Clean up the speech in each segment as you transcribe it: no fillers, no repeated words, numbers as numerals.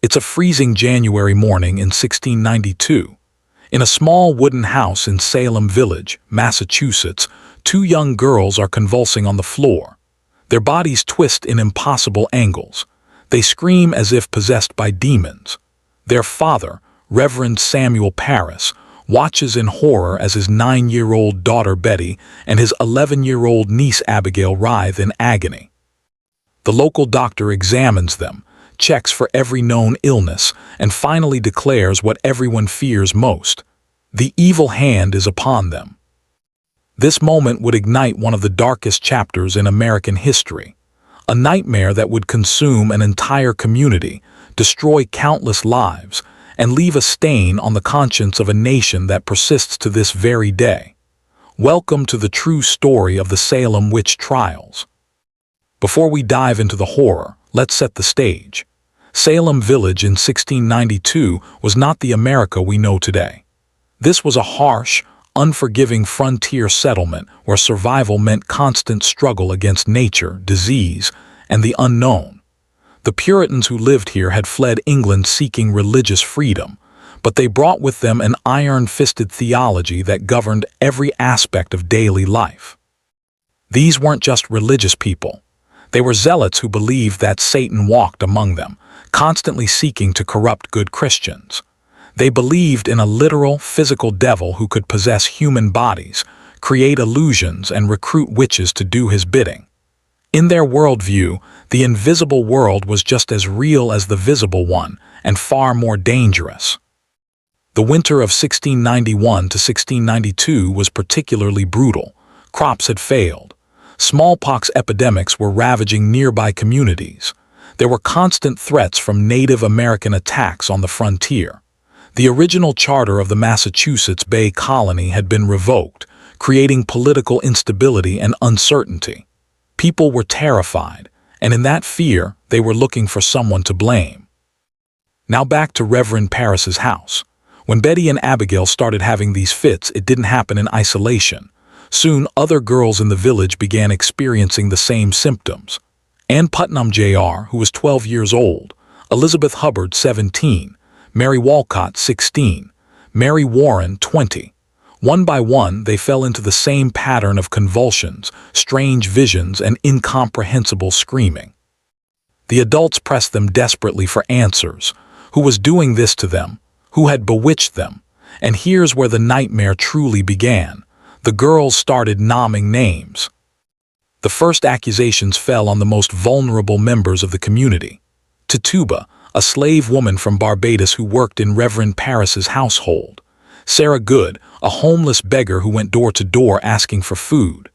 It's a freezing January morning in 1692. In a small wooden house in Salem Village, Massachusetts, two young girls are convulsing on the floor. Their bodies twist in impossible angles. They scream as if possessed by demons. Their father, Reverend Samuel Parris, watches in horror as his 9-year-old daughter Betty and his 11-year-old niece Abigail writhe in agony. The local doctor examines them, checks for every known illness, and finally declares what everyone fears most: the evil hand is upon them. This moment would ignite one of the darkest chapters in American history, a nightmare that would consume an entire community, destroy countless lives, and leave a stain on the conscience of a nation that persists to this very day. Welcome to the true story of the Salem Witch Trials. Before we dive into the horror, let's set the stage. Salem Village in 1692 was not the America we know today. This was a harsh, unforgiving frontier settlement where survival meant constant struggle against nature, disease, and the unknown. The Puritans who lived here had fled England seeking religious freedom, but they brought with them an iron-fisted theology that governed every aspect of daily life. These weren't just religious people. They were zealots who believed that Satan walked among them, constantly seeking to corrupt good Christians. They believed in a literal, physical devil who could possess human bodies, create illusions, and recruit witches to do his bidding. In their worldview, the invisible world was just as real as the visible one, and far more dangerous. The winter of 1691 to 1692 was particularly brutal. Crops had failed. Smallpox epidemics were ravaging nearby communities. There were constant threats from Native American attacks on the frontier. The original charter of the Massachusetts Bay Colony had been revoked, creating political instability and uncertainty. People were terrified, and in that fear, they were looking for someone to blame. Now back to Reverend Parris's house. When Betty and Abigail started having these fits, it didn't happen in isolation. Soon, other girls in the village began experiencing the same symptoms. Ann Putnam Jr., who was 12 years old, Elizabeth Hubbard, 17, Mary Walcott, 16, Mary Warren, 20. One by one, they fell into the same pattern of convulsions, strange visions, and incomprehensible screaming. The adults pressed them desperately for answers. Who was doing this to them? Who had bewitched them? And here's where the nightmare truly began. The girls started naming names. The first accusations fell on the most vulnerable members of the community. Tituba, a slave woman from Barbados who worked in Reverend Parris's household. Sarah Good, a homeless beggar who went door to door asking for food.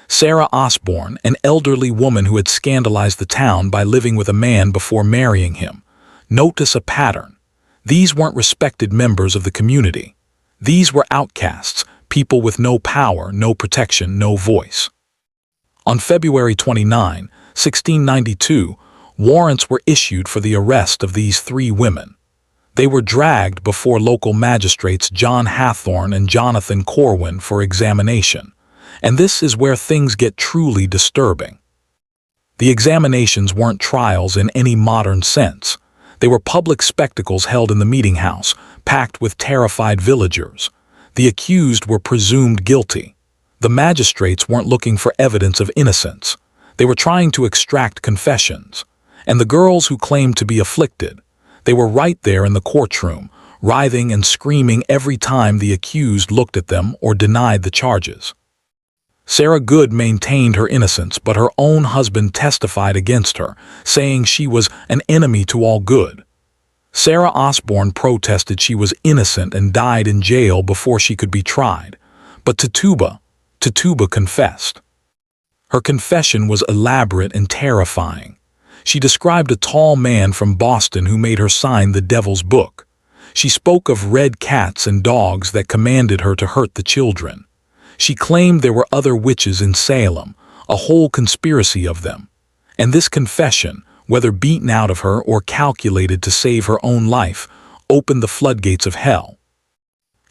Sarah Osborne, an elderly woman who had scandalized the town by living with a man before marrying him. Notice a pattern. These weren't respected members of the community. These were outcasts, people with no power, no protection, no voice. On February 29, 1692, warrants were issued for the arrest of these three women. They were dragged before local magistrates John Hathorne and Jonathan Corwin for examination. And this is where things get truly disturbing. The examinations weren't trials in any modern sense. They were public spectacles held in the meeting house, packed with terrified villagers. The accused were presumed guilty. The magistrates weren't looking for evidence of innocence. They were trying to extract confessions. And the girls who claimed to be afflicted, they were right there in the courtroom, writhing and screaming every time the accused looked at them or denied the charges. Sarah Good maintained her innocence, but her own husband testified against her, saying she was an enemy to all good. Sarah Osborne protested she was innocent and died in jail before she could be tried. But Tituba confessed. Her confession was elaborate and terrifying. She described a tall man from Boston who made her sign the devil's book. She spoke of red cats and dogs that commanded her to hurt the children. She claimed there were other witches in Salem, a whole conspiracy of them. And this confession, whether beaten out of her or calculated to save her own life, opened the floodgates of hell.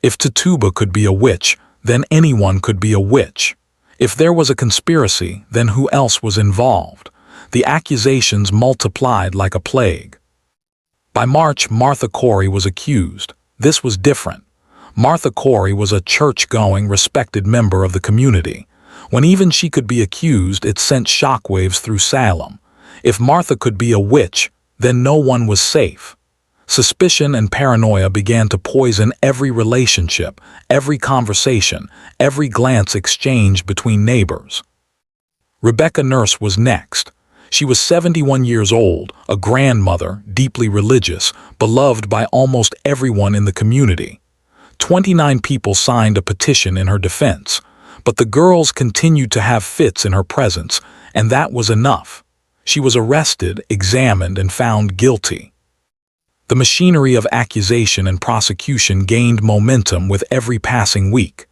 If Tituba could be a witch, then anyone could be a witch. If there was a conspiracy, then who else was involved? The accusations multiplied like a plague. By March, Martha Corey was accused. This was different. Martha Corey was a church-going, respected member of the community. When even she could be accused, it sent shockwaves through Salem. If Martha could be a witch, then no one was safe. Suspicion and paranoia began to poison every relationship, every conversation, every glance exchanged between neighbors. Rebecca Nurse was next. She was 71 years old, a grandmother, deeply religious, beloved by almost everyone in the community. 29 people signed a petition in her defense, but the girls continued to have fits in her presence, and that was enough. She was arrested, examined, and found guilty. The machinery of accusation and prosecution gained momentum with every passing week.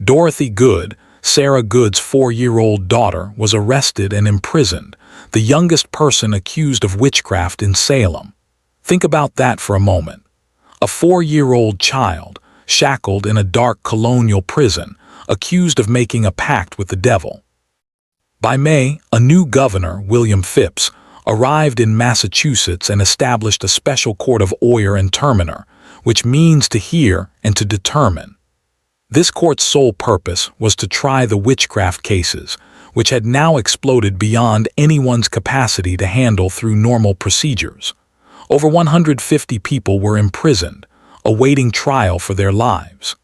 Dorothy Good, Sarah Good's 4-year-old daughter, was arrested and imprisoned, the youngest person accused of witchcraft in Salem. Think about that for a moment. A 4-year-old child, shackled in a dark colonial prison, accused of making a pact with the devil. By May, a new governor, William Phipps, arrived in Massachusetts and established a special court of oyer and terminer, which means to hear and to determine. This court's sole purpose was to try the witchcraft cases, which had now exploded beyond anyone's capacity to handle through normal procedures. Over 150 people were imprisoned, awaiting trial for their lives.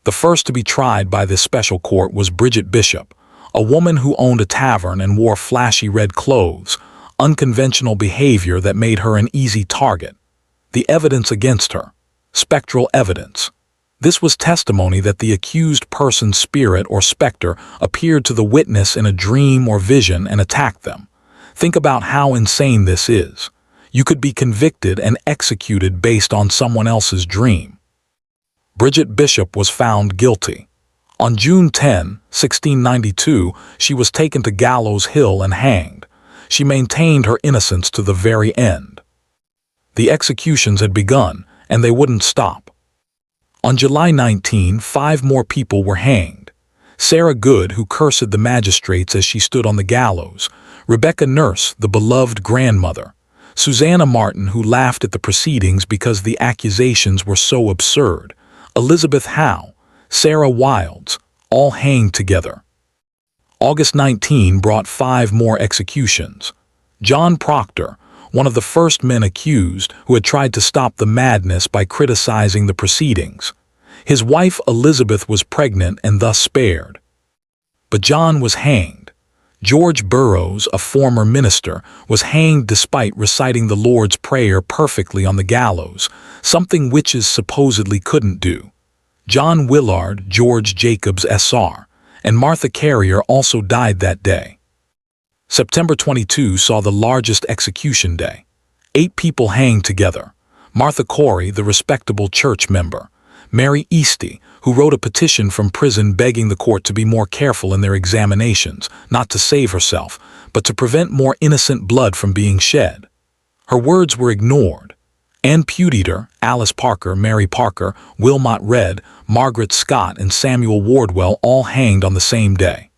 The first to be tried by this special court was Bridget Bishop, a woman who owned a tavern and wore flashy red clothes, unconventional behavior that made her an easy target. The evidence against her: spectral evidence. This was testimony that the accused person's spirit or specter appeared to the witness in a dream or vision and attacked them. Think about how insane this is. You could be convicted and executed based on someone else's dream. Bridget Bishop was found guilty. On June 10, 1692, she was taken to Gallows Hill and hanged. She maintained her innocence to the very end. The executions had begun, and they wouldn't stop. On July 19, 5 more people were hanged. Sarah Good, who cursed the magistrates as she stood on the gallows; Rebecca Nurse, the beloved grandmother; Susanna Martin, who laughed at the proceedings because the accusations were so absurd; Elizabeth Howe; Sarah Wilds, all hanged together. August 19 brought 5 more executions. John Proctor, one of the first men accused, who had tried to stop the madness by criticizing the proceedings. His wife Elizabeth was pregnant and thus spared. But John was hanged. George Burroughs, a former minister, was hanged despite reciting the Lord's Prayer perfectly on the gallows, something witches supposedly couldn't do. John Willard, George Jacobs S.R., and Martha Carrier also died that day. September 22 saw the largest execution day. 8 people hanged together. Martha Corey, the respectable church member; Mary Easty, who wrote a petition from prison begging the court to be more careful in their examinations, not to save herself, but to prevent more innocent blood from being shed. Her words were ignored. Ann Pudeator, Alice Parker, Mary Parker, Wilmot Redd, Margaret Scott, and Samuel Wardwell all hanged on the same day.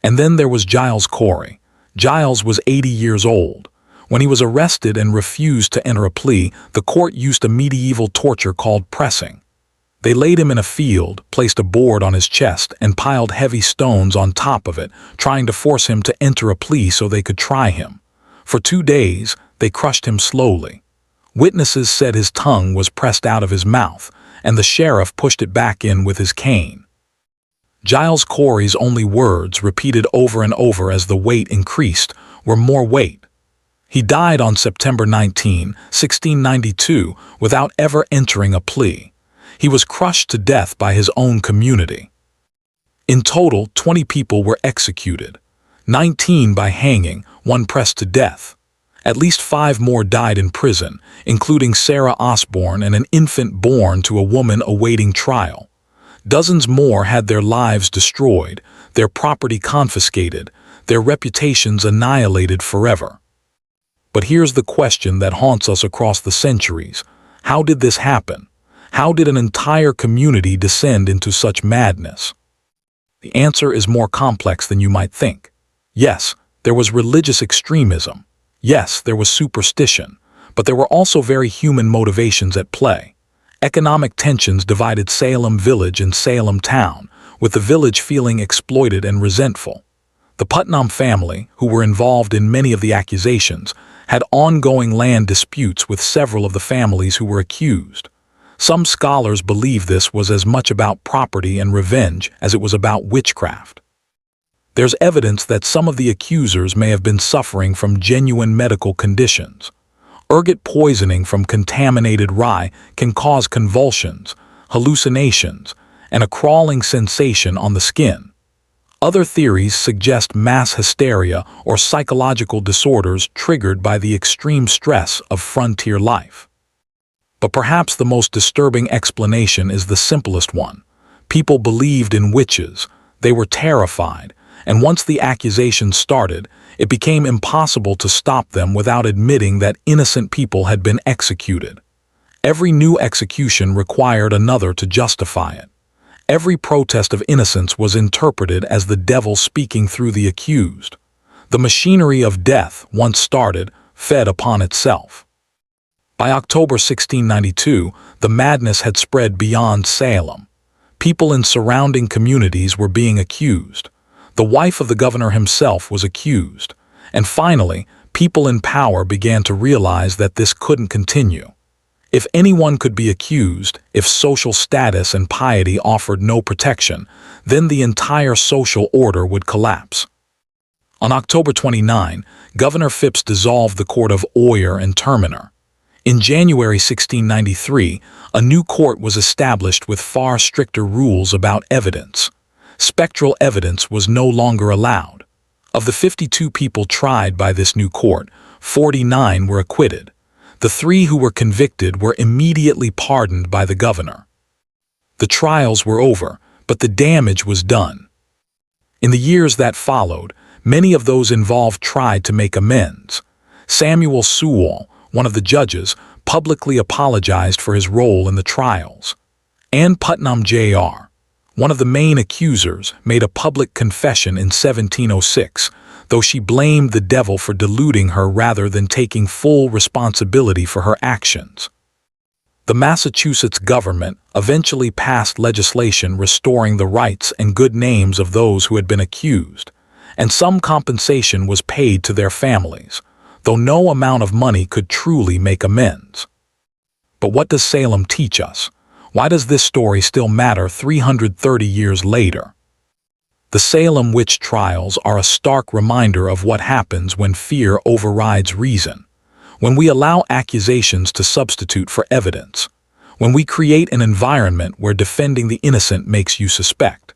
And then there was Giles Corey. Giles was 80 years old. When he was arrested and refused to enter a plea, the court used a medieval torture called pressing. They laid him in a field, placed a board on his chest, and piled heavy stones on top of it, trying to force him to enter a plea so they could try him. For 2 days, they crushed him slowly. Witnesses said his tongue was pressed out of his mouth, and the sheriff pushed it back in with his cane. Giles Corey's only words, repeated over and over as the weight increased, were "more weight." He died on September 19, 1692, without ever entering a plea. He was crushed to death by his own community. In total, 20 people were executed, 19 by hanging, 1 pressed to death. At least 5 more died in prison, including Sarah Osborne and an infant born to a woman awaiting trial. Dozens more had their lives destroyed, their property confiscated, their reputations annihilated forever. But here's the question that haunts us across the centuries. How did this happen? How did an entire community descend into such madness? The answer is more complex than you might think. Yes, there was religious extremism. Yes, there was superstition. But there were also very human motivations at play. Economic tensions divided Salem Village and Salem Town, with the village feeling exploited and resentful. The Putnam family, who were involved in many of the accusations, had ongoing land disputes with several of the families who were accused. Some scholars believe this was as much about property and revenge as it was about witchcraft. There's evidence that some of the accusers may have been suffering from genuine medical conditions. Ergot poisoning from contaminated rye can cause convulsions, hallucinations, and a crawling sensation on the skin. Other theories suggest mass hysteria or psychological disorders triggered by the extreme stress of frontier life. But perhaps the most disturbing explanation is the simplest one. People believed in witches, they were terrified, and once the accusations started, it became impossible to stop them without admitting that innocent people had been executed. Every new execution required another to justify it. Every protest of innocence was interpreted as the devil speaking through the accused. The machinery of death, once started, fed upon itself. By October 1692, the madness had spread beyond Salem. People in surrounding communities were being accused. The wife of the governor himself was accused. And finally, people in power began to realize that this couldn't continue. If anyone could be accused, if social status and piety offered no protection, then the entire social order would collapse. On October 29, Governor Phipps dissolved the court of Oyer and Terminer. In January 1693, a new court was established with far stricter rules about evidence. Spectral evidence was no longer allowed. Of the 52 people tried by this new court, 49 were acquitted. The 3 who were convicted were immediately pardoned by the governor. The trials were over, but the damage was done. In the years that followed, many of those involved tried to make amends. Samuel Sewall, one of the judges, publicly apologized for his role in the trials. Ann Putnam Jr., one of the main accusers, made a public confession in 1706, though she blamed the devil for deluding her rather than taking full responsibility for her actions. The Massachusetts government eventually passed legislation restoring the rights and good names of those who had been accused, and some compensation was paid to their families, though no amount of money could truly make amends. But what does Salem teach us? Why does this story still matter 330 years later? The Salem Witch Trials are a stark reminder of what happens when fear overrides reason, when we allow accusations to substitute for evidence, when we create an environment where defending the innocent makes you suspect,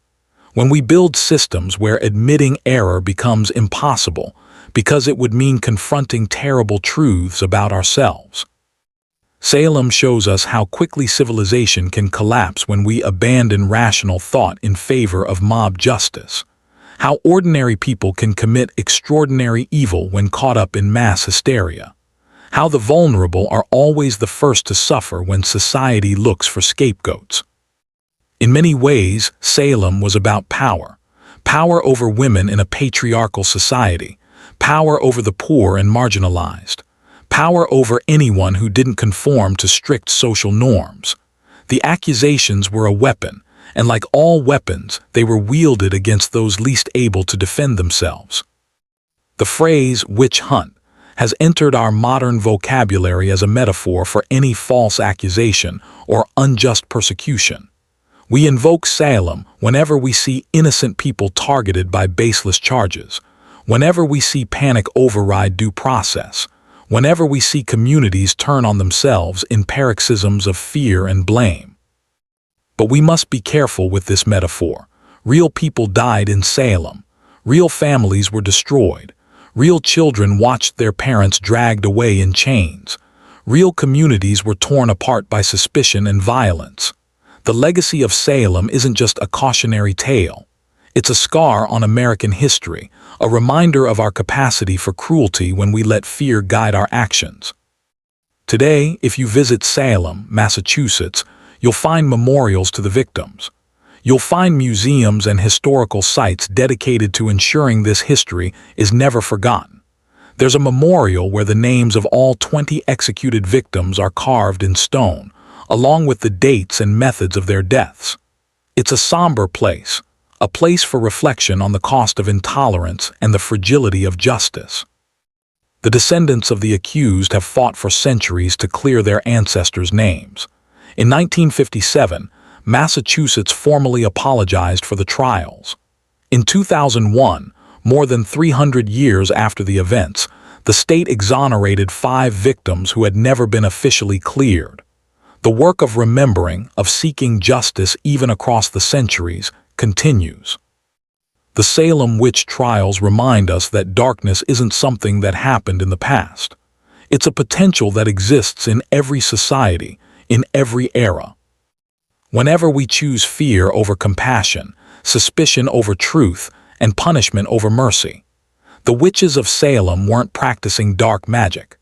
when we build systems where admitting error becomes impossible because it would mean confronting terrible truths about ourselves. Salem shows us how quickly civilization can collapse when we abandon rational thought in favor of mob justice, how ordinary people can commit extraordinary evil when caught up in mass hysteria, how the vulnerable are always the first to suffer when society looks for scapegoats. In many ways, Salem was about power, power over women in a patriarchal society, power over the poor and marginalized, power over anyone who didn't conform to strict social norms. The accusations were a weapon, and like all weapons, they were wielded against those least able to defend themselves. The phrase witch hunt has entered our modern vocabulary as a metaphor for any false accusation or unjust persecution. We invoke Salem whenever we see innocent people targeted by baseless charges, whenever we see panic override due process, whenever we see communities turn on themselves in paroxysms of fear and blame. But we must be careful with this metaphor. Real people died in Salem. Real families were destroyed. Real children watched their parents dragged away in chains. Real communities were torn apart by suspicion and violence. The legacy of Salem isn't just a cautionary tale. It's a scar on American history, a reminder of our capacity for cruelty when we let fear guide our actions. Today, if you visit Salem, Massachusetts, you'll find memorials to the victims. You'll find museums and historical sites dedicated to ensuring this history is never forgotten. There's a memorial where the names of all 20 executed victims are carved in stone, along with the dates and methods of their deaths. It's a somber place, a place for reflection on the cost of intolerance and the fragility of justice. The descendants of the accused have fought for centuries to clear their ancestors' names. In 1957, Massachusetts formally apologized for the trials. In 2001, more than 300 years after the events, the state exonerated 5 victims who had never been officially cleared. The work of remembering, of seeking justice even across the centuries, continues. The Salem Witch Trials remind us that darkness isn't something that happened in the past. It's a potential that exists in every society, in every era. Whenever we choose fear over compassion, suspicion over truth, and punishment over mercy, the witches of Salem weren't practicing dark magic.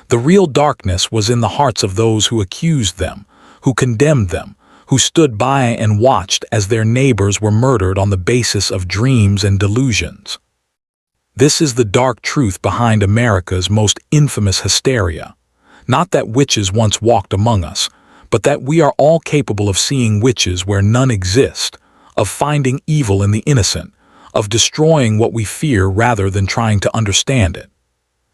The real darkness was in the hearts of those who accused them, who condemned them, who stood by and watched as their neighbors were murdered on the basis of dreams and delusions. This is the dark truth behind America's most infamous hysteria. Not that witches once walked among us, but that we are all capable of seeing witches where none exist, of finding evil in the innocent, of destroying what we fear rather than trying to understand it.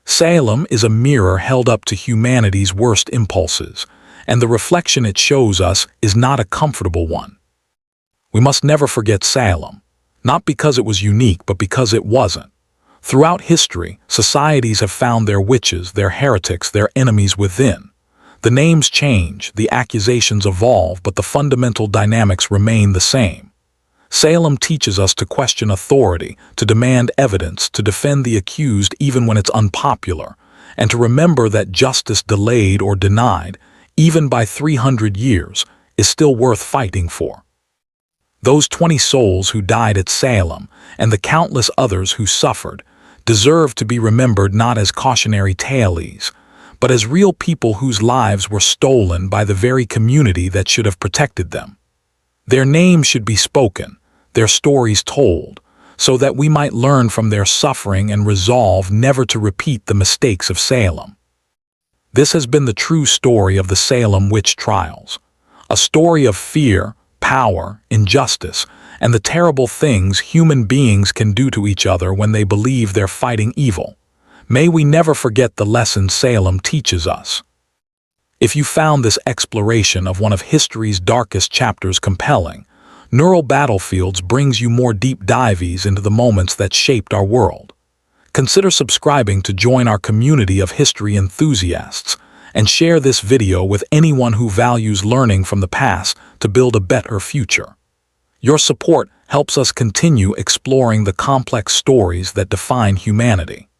Salem is a mirror held up to humanity's worst impulses, and the reflection it shows us is not a comfortable one. We must never forget Salem, not because it was unique, but because it wasn't. Throughout history, societies have found their witches, their heretics, their enemies within. The names change, the accusations evolve, but the fundamental dynamics remain the same. Salem teaches us to question authority, to demand evidence, to defend the accused even when it's unpopular, and to remember that justice delayed or denied, even by 300 years, is still worth fighting for. Those 20 souls who died at Salem, and the countless others who suffered, deserve to be remembered not as cautionary tales, but as real people whose lives were stolen by the very community that should have protected them. Their names should be spoken, their stories told, so that we might learn from their suffering and resolve never to repeat the mistakes of Salem. This has been the true story of the Salem Witch Trials, a story of fear, power, injustice, and the terrible things human beings can do to each other when they believe they're fighting evil. May we never forget the lesson Salem teaches us. If you found this exploration of one of history's darkest chapters compelling, Neural Battlefields brings you more deep dives into the moments that shaped our world. Consider subscribing to join our community of history enthusiasts, and share this video with anyone who values learning from the past to build a better future. Your support helps us continue exploring the complex stories that define humanity.